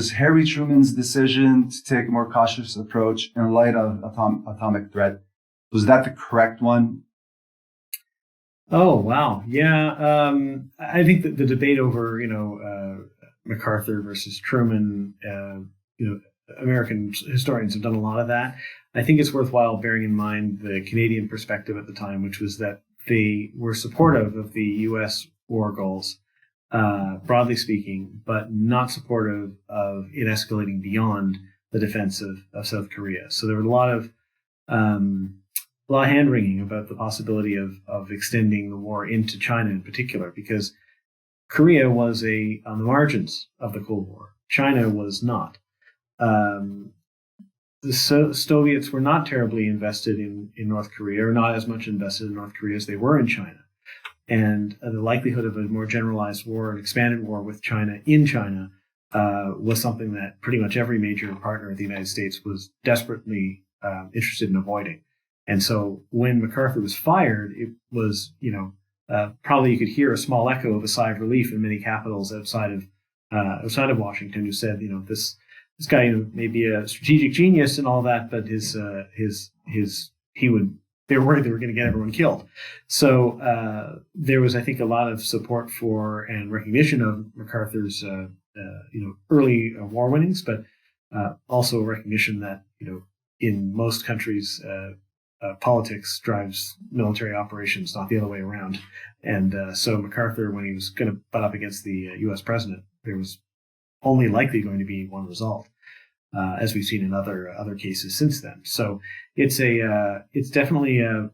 was Harry Truman's decision to take a more cautious approach in light of atomic threat, was that the correct one? Oh, wow. Yeah. I think that the debate over, MacArthur versus Truman, American historians have done a lot of that. I think it's worthwhile bearing in mind the Canadian perspective at the time, which was that they were supportive of the U.S. war goals, broadly speaking, but not supportive of it escalating beyond the defense of South Korea. So there was a lot of hand wringing about the possibility of extending the war into China in particular, because Korea was on the margins of the Cold War. China was not. The Soviets were not terribly invested in North Korea, or not as much invested in North Korea as they were in China. And the likelihood of a more generalized war, an expanded war with China in China, was something that pretty much every major partner of the United States was desperately interested in avoiding. And so when MacArthur was fired, it was, probably you could hear a small echo of a sigh of relief in many capitals outside of Washington, who said, this guy may be a strategic genius and all that, but they were worried they were going to get everyone killed. So there was, I think, a lot of support for and recognition of MacArthur's early war winnings, but also recognition that in most countries politics drives military operations, not the other way around. And so MacArthur, when he was going to butt up against the U.S. president, there was only likely going to be one result, as we've seen in other cases since then. So it's definitely an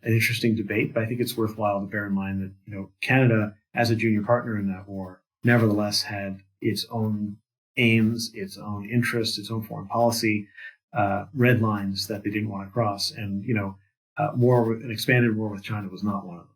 interesting debate, but I think it's worthwhile to bear in mind that Canada, as a junior partner in that war, nevertheless had its own aims, its own interests, its own foreign policy, red lines that they didn't want to cross, and an expanded war with China was not one of them.